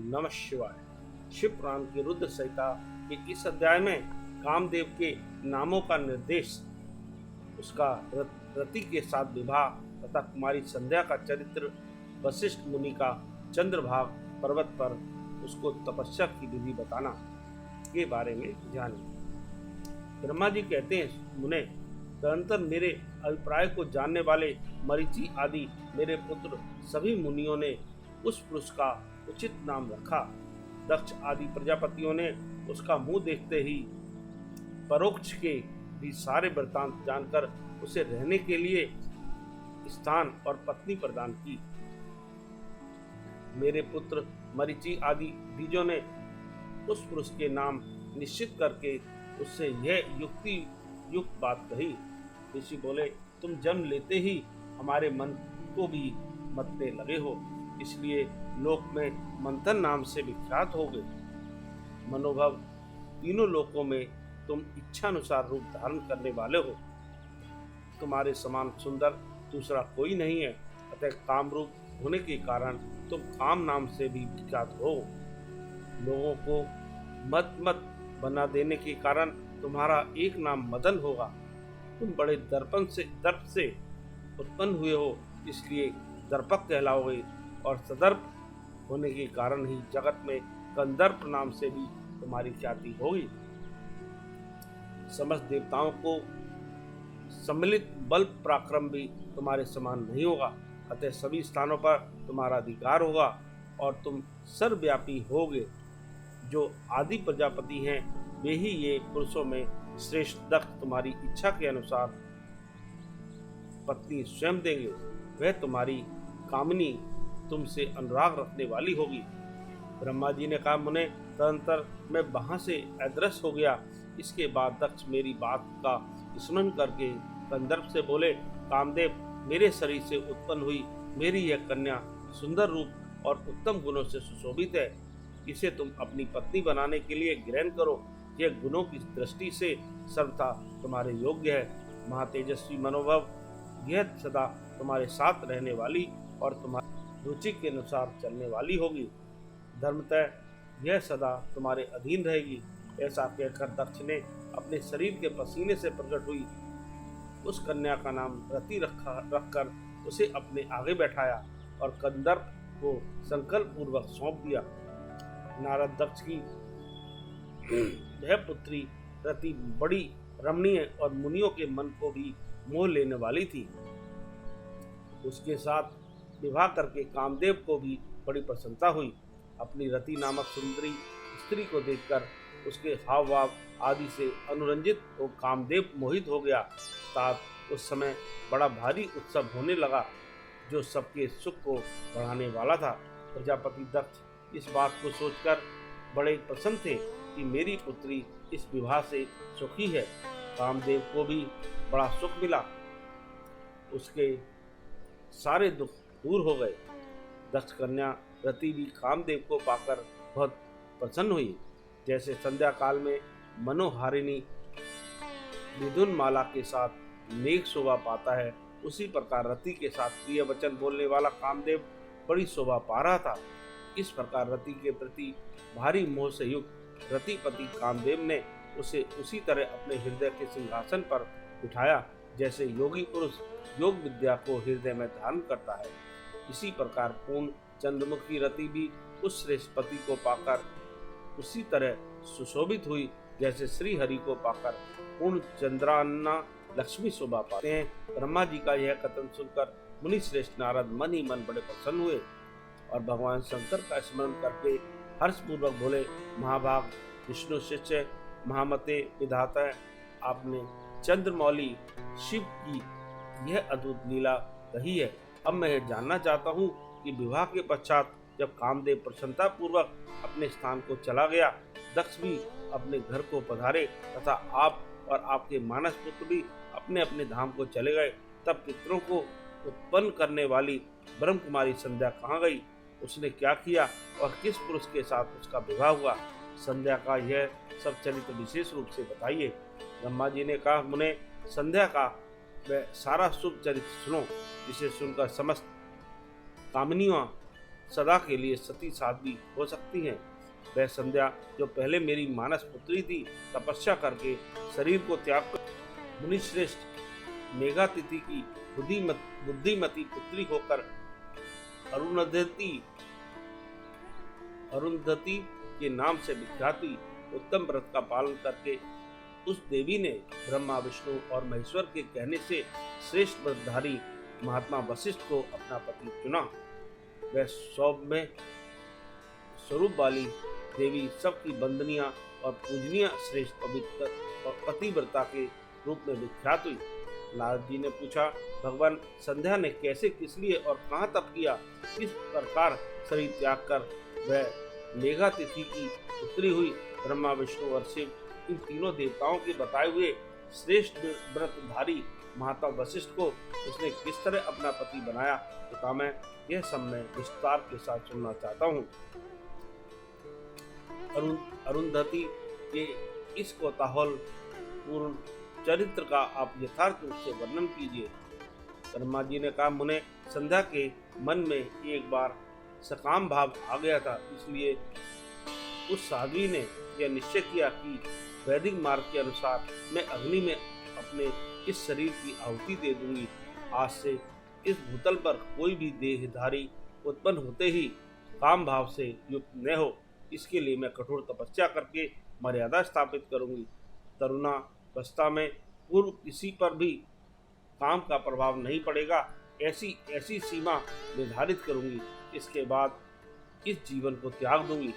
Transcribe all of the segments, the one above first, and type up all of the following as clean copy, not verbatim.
नमः शिवाय। शिव पुराण की रुद्र संहिता के इस अध्याय में कामदेव के नामों का निर्देश, उसका रति के साथ विवाह तथा कुमारी संध्या का चरित्र, वशिष्ठ मुनि का चंद्रभाग पर्वत पर उसको तपस्या की विधि बताना के बारे में जाने। ब्रह्मा जी कहते हैं, मुने, तदनंतर मेरे अभिप्राय को जानने वाले मरीचि आदि मेरे पुत्र सभी मुनियों ने उस पुरुष का उचित नाम रखा। दक्ष आदि प्रजापतियों ने उसका मुंह देखते ही परोक्ष के भी सारे वृत्तांत जानकर उसे रहने के लिए स्थान और पत्नी प्रदान की। मेरे पुत्र मरीचि आदि द्विजों ने उस पुरुष के नाम निश्चित करके उससे यह युक्ति युक्त बात कही। ऋषि बोले, तुम जन्म लेते ही हमारे मन को भी मतने लगे हो, इसलिए लोक में मंथन नाम से विख्यात हो गए। मनोभव तीनों लोकों में तुम इच्छानुसार रूप धारण करने वाले हो। तुम्हारे समान सुंदर दूसरा कोई नहीं है, अतः काम रूप होने के कारण तुम काम नाम से भी विख्यात हो। लोगों को मत बना देने के कारण तुम्हारा एक नाम मदन होगा। तुम बड़े दर्प से उत्पन्न हुए हो, इसलिए दर्पक कहलाओगे, और सदर्प होने के कारण ही जगत में कंदर्प नाम से भी तुम्हारी ख्याति होगी। समस्त देवताओं को सम्मिलित बल पराक्रम भी तुम्हारे समान नहीं होगा, अतः सभी स्थानों पर तुम्हारा अधिकार होगा और तुम सर्वव्यापी होगे। जो आदि प्रजापति हैं वे ही ये पुरुषों में श्रेष्ठ दक्ष तुम्हारी इच्छा के अनुसार पत्नी स्वयं देंगे। वह तुम्हारी कामनी तुमसे अनुराग रखने वाली होगी। ब्रह्मा जी ने कहा, मुने, तदनंतर मैं वहां से अदृश्य हो गया। इसके बाद दक्ष मेरी बात का स्मरण करके कंदर्प से बोले, कामदेव, मेरे शरीर से उत्पन्न हुई मेरी यह कन्या सुंदर रूप और उत्तम गुणों से सुशोभित है। इसे तुम अपनी पत्नी बनाने के लिए ग्रहण करो। यह गुणों की दृष्टि से सर्वथा तुम्हारे योग्य है। महातेजस्वी मनोभव, यह सदा तुम्हारे साथ रहने वाली और तुम्हारी रुचि के अनुसार चलने वाली होगी। धर्मतः यह सदा तुम्हारे अधीन रहेगी। ऐसा कहकर दक्ष ने अपने शरीर के पसीने से प्रकट हुई उस कन्या का नाम रति रखकर उसे अपने आगे बैठाया और कंदर्प को संकल्प पूर्वक सौंप दिया। नारद दक्ष की वह पुत्री रति बड़ी रमणीय और मुनियों के मन को भी मोह लेने वाली थी। उसके साथ विवाह करके कामदेव को भी बड़ी प्रसन्नता हुई। अपनी रति नामक सुंदरी स्त्री को देखकर उसके हाव भाव आदि से अनुरंजित हो कामदेव मोहित हो गया। तात उस समय बड़ा भारी उत्सव होने लगा जो सबके सुख को बढ़ाने वाला था। प्रजापति दक्ष इस बात को सोचकर बड़े प्रसन्न थे कि मेरी पुत्री इस विवाह से सुखी है। कामदेव को भी बड़ा सुख मिला, उसके सारे दुख दूर हो गए। दक्ष कन्या रति भी कामदेव को पाकर बहुत प्रसन्न हुई। जैसे संध्या काल में मनोहारिणी मिथुन माला के साथ मेघ शोभा पाता है, उसी प्रकार रति के साथ प्रिय वचन बोलने वाला कामदेव बड़ी शोभा पा रहा था। इस प्रकार रति के प्रति भारी मोह से युक्त रतिपति कामदेव ने उसे उसी तरह अपने हृदय के सिंहासन पर बिठाया जैसे योगी पुरुष योग विद्या को हृदय में धारण करता है। इसी प्रकार पूर्ण चंद्रमुखी रति भी उस श्रेष्ठ पति को पाकर उसी तरह सुशोभित हुई जैसे श्री हरि को पाकर पूर्ण चंद्रान्ना लक्ष्मी शोभा पाते हैं। ब्रह्मा जी का यह कथन सुनकर मुनि श्रेष्ठ नारद मन ही मन बड़े प्रसन्न हुए और भगवान शंकर का स्मरण करके हर्षपूर्वक बोले, महाभाग विष्णु शिष्य महामते विधाता, आपने चंद्रमौली शिव की यह अद्भुत लीला कही है। अब मैं यह जानना चाहता हूँ कि विवाह के पश्चात जब कामदेव प्रसन्नता पूर्वक अपने स्थान को चला गया, दक्ष भी अपने घर को पधारे तथा आप और आपके मानस पुत्र भी अपने अपने धाम को चले गए, तब पितरों को उत्पन्न करने वाली ब्रह्म कुमारी संध्या कहाँ गई? उसने क्या किया और किस पुरुष के साथ उसका विवाह हुआ? संध्या का यह सब चरित्र विशेष रूप से बताइए। ब्रह्मा जी ने कहा, मुने, संध्या का वह सारा शुभ चरित्र सुनो, जिसे सुनकर समस्त कामनियां सदा के लिए सती साध्वी हो सकती हैं। वह संध्या जो पहले मेरी मानस पुत्री थी, तपस्या करके शरीर को त्याग कर मुनिश्रेष्ठ मेघातिथि की बुद्धिमती पुत्री होकर अरुंधति के नाम से विख्याति उत्तम व्रत का पालन करके उस देवी ने ब्रह्मा विष्णु और महेश्वर के कहने से श्रेष्ठ व्रतधारी महात्मा वशिष्ठ को अपना पति चुना। वह सौम्य स्वरूप वाली देवी सबकी वंदनीय और पूजनीय श्रेष्ठ पवित्र पतिव्रता के रूप में विख्यात हुई। नारद जी ने पूछा, भगवान संध्या ने कैसे, किस लिए और कहाँ तप किया? किस प्रकार शरीर त्याग कर वह मेघातिथि की पुत्री हुई? ब्रह्मा विष्णु और शिव इन तीनों देवताओं के बताए हुए श्रेष्ठ व्रतधारी महात्मा वशिष्ठ को उसने किस तरह अपना पति बनाया, तो मैं यह सब मैं विस्तार के साथ सुनना चाहता हूँ। अरुंधति के इस कोताहल पूर्ण चरित्र का आप यथार्थ रूप से वर्णन कीजिए। ब्रह्मा जी ने कहा, मुने, संध्या के मन में एक बार सकाम भाव आ गया था, इसलिए उस साध्वी ने यह निश्चय किया कि वैदिक मार्ग के अनुसार मैं अग्नि में अपने इस शरीर की आहुति दे दूंगी। आज से इस भूतल पर कोई भी देहधारी उत्पन्न होते ही काम भाव से युक्त न हो, इसके लिए मैं कठोर तपस्या करके मर्यादा स्थापित करूंगी। तरुणावस्था में पूर्व किसी पर भी काम का प्रभाव नहीं पड़ेगा, ऐसी सीमा निर्धारित करूंगी। इसके बाद इस जीवन को त्याग दूंगी।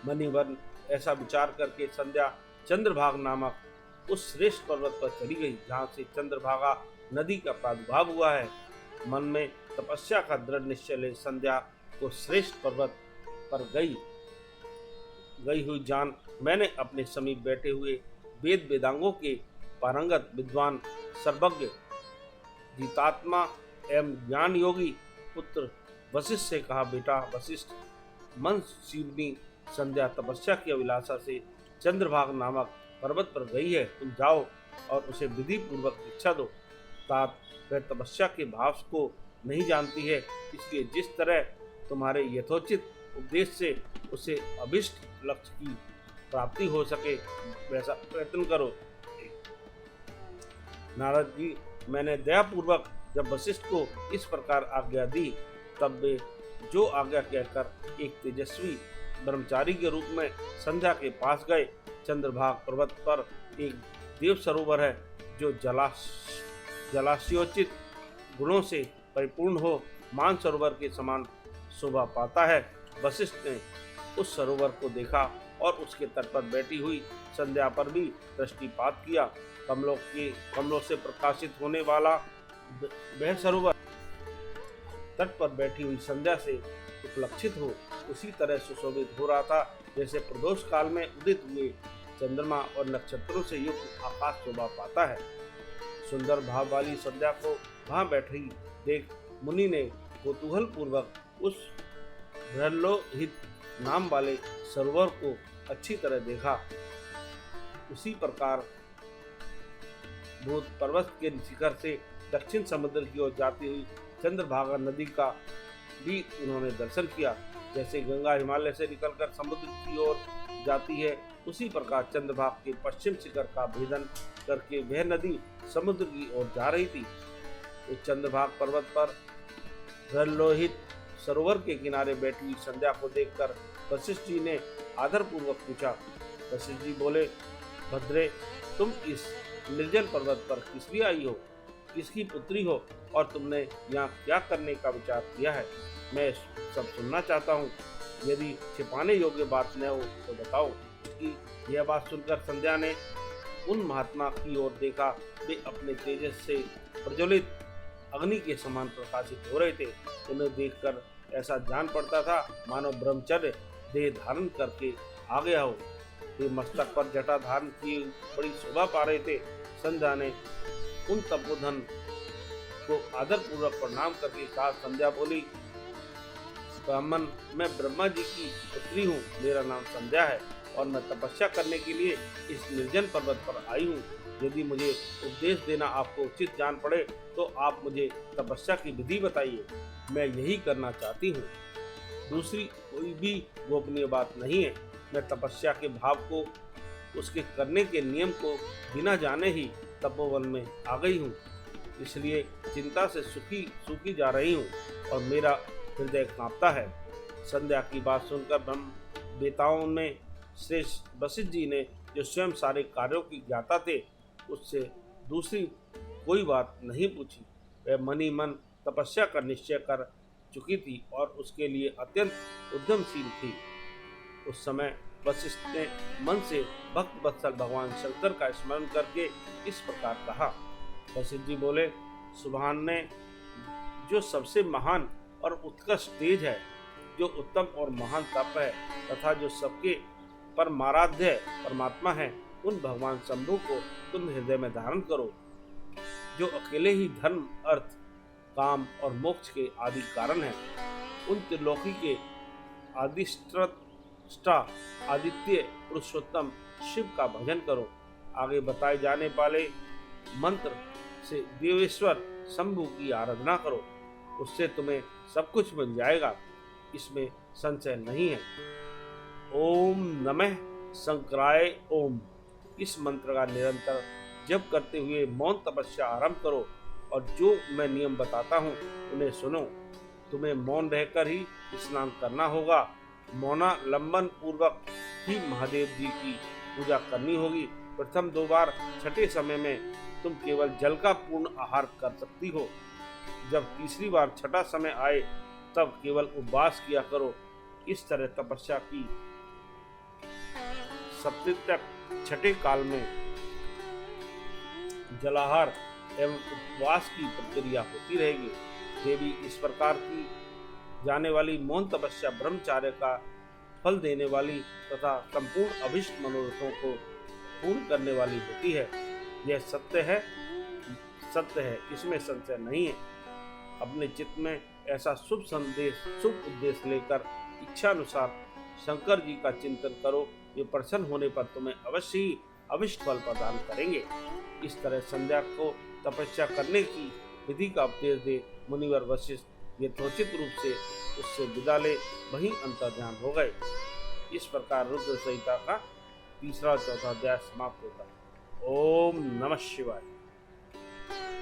मणिवर्ण ऐसा विचार करके संध्या चंद्रभाग नामक उस श्रेष्ठ पर्वत पर चली गई, जहाँ से चंद्रभागा नदी का प्रादुर्भाव हुआ है। मन में तपस्या का दृढ़ निश्चय ले संध्या को श्रेष्ठ पर्वत पर गई हुई जान मैंने अपने समीप बैठे हुए वेद वेदांगों के पारंगत विद्वान सर्वज्ञ जितात्मा एवं ज्ञान योगी पुत्र वशिष्ठ से कहा, बेटा वशिष्ठ, मन शिवनी संध्या तपस्या की अभिलाषा से चंद्रभाग नामक पर्वत पर गई है, तुम जाओ और उसे विधि पूर्वक दीक्षा दो। तात वह तपस्या के भाव को नहीं जानती है, इसलिए जिस तरह तुम्हारे यथोचित उपदेश से उसे अभिष्ट लक्ष्य की प्राप्ति हो सके वैसा प्रयत्न करो। नारद जी, मैंने दयापूर्वक जब वशिष्ठ को इस प्रकार आज्ञा दी, तब वे जो आज्ञा कहकर एक तेजस्वी ब्रह्मचारी के रूप में संध्या के पास गए। चंद्रभाग पर्वत पर एक देव सरोवर है, जो जलाशयोचित गुणों से परिपूर्ण हो मान सरोवर के समान शोभा पाता है। वशिष्ठ ने उस सरोवर को देखा और उसके तट पर बैठी हुई संध्या पर भी दृष्टिपात किया। कमलों से प्रकाशित होने वाला वह सरोवर तट पर बैठी हुई संध्या से उपलक्षित हो उसी तरह सुशोभित हो रहा था, जैसे प्रदोष काल में उदित हुए चंद्रमा और नक्षत्रों से युक्त आकाश शोभा पाता है। सुंदर भाव वाली संध्या को वहां बैठी देख मुनि ने कौतूहल पूर्वक उस ब्रह्लोहित नाम वाले सरोवर को अच्छी तरह देखा। उसी प्रकार भूत पर्वत के शिखर से दक्षिण समुद्र की ओर जाती हुई चंद्रभागा नदी का भी उन्होंने दर्शन किया। जैसे गंगा हिमालय से निकलकर समुद्र की ओर जाती है, उसी प्रकार चंद्रभाग के पश्चिम शिखर का भेदन करके वह नदी समुद्र की ओर जा रही थी। उस चंद्रभाग पर्वत पर प्रलोहित सरोवर के किनारे बैठी हुई संध्या को देखकर वशिष्ठ जी ने आदर पूर्वक पूछा। वशिष्ठ जी बोले, भद्रे, तुम इस निर्जल पर्वत पर किस लिए आई हो, किसकी पुत्री हो और तुमने यहाँ क्या करने का विचार किया है? मैं सब सुनना चाहता हूँ। यदि छिपाने योग्य बात न हो तो बताओ। उसकी यह बात सुनकर संध्या ने उन महात्मा की ओर देखा। वे अपने तेजस से प्रज्वलित अग्नि के समान प्रकाशित हो रहे थे। उन्हें देखकर ऐसा जान पड़ता था मानो ब्रह्मचर्य देह धारण करके आ गया हो। वे मस्तक पर जटा धारण की बड़ी शोभा पा रहे थे। संध्या ने उन तपोधन को आदर पूर्वक प्रणाम करके कहा। संध्या बोली, ब्राह्मण, मैं ब्रह्मा जी की पुत्री हूँ। मेरा नाम संध्या है और मैं तपस्या करने के लिए इस निर्जन पर्वत पर आई हूँ। यदि मुझे उपदेश देना आपको उचित जान पड़े तो आप मुझे तपस्या की विधि बताइए, मैं यही करना चाहती हूँ। दूसरी कोई भी गोपनीय बात नहीं है। मैं तपस्या के भाव को, उसके करने के नियम को बिना जाने ही तपोवन में आ गई हूँ, इसलिए चिंता से सूखी जा रही हूँ और मेरा हृदय कांपता है। संध्या की बात सुनकर ब्रह्म देवताओं में श्रेष्ठ वशिष्ठ जी ने, जो स्वयं सारे कार्यों की ज्ञाता थे, उससे दूसरी कोई बात नहीं पूछी। वह मन ही मन तपस्या का निश्चय कर चुकी थी और उसके लिए अत्यंत उद्यमशील थी। उस समय वशिष्ठ ने मन से भक्त वत्सल भगवान शंकर का स्मरण करके इस प्रकार कहा। वशिष्ठ जी बोले, सुभान ने जो सबसे महान और उत्कृष्ट तेज है, जो उत्तम और महान तप है तथा जो सबके परमाराध्य परमात्मा है, उन भगवान शंभु को तुम हृदय में धारण करो, जो अकेले ही धर्म, अर्थ, काम और मोक्ष के आदि कारण है। उन त्रिलोकी के आदिष्टा आदित्य पुरुषोत्तम शिव का भजन करो। आगे बताए जाने वाले मंत्र से देवेश्वर शंभु की आराधना करो, उससे तुम्हें सब कुछ मिल जाएगा, इसमें संशय नहीं है। ओम नमः शंकराय ओम। इस मंत्र का निरंतर जप करते हुए मौन तपस्या आरंभ करो और जो मैं नियम बताता हूँ उन्हें सुनो। तुम्हें मौन रहकर ही स्नान करना होगा। मौनालंबन पूर्वक ही महादेव जी की पूजा करनी होगी। प्रथम 2 बार छठे समय में तुम केवल जल का पूर्ण आहार कर सकती हो। जब तीसरी बार छठा समय आए तब केवल उपवास किया करो। इस तरह तपस्या की सप्तक छठे काल में जलाहार एवं उपवास की प्रक्रिया होती रहेगी। देवी इस प्रकार की जाने वाली मौन तपस्या ब्रह्मचार्य का फल देने वाली तथा संपूर्ण अभिष्ट मनोरथों को पूर्ण करने वाली होती है। यह सत्य है, इसमें संशय नहीं है। अपने चित्त में ऐसा शुभ उद्देश्य लेकर इच्छा अनुसार शंकर जी का चिंतन करो। ये प्रसन्न होने पर तुम्हें अवश्य ही अभिष्ट फल प्रदान करेंगे। इस तरह संध्या को तपस्या करने की विधि का उपदेश दे मुनिवर वशिष्ठ यथोचित रूप से उससे विदा ले वहीं अंतर्ध्यान हो गए। इस प्रकार रुद्र संहिता का 3रा और 4था अध्याय समाप्त होता है। ओम नमः शिवाय।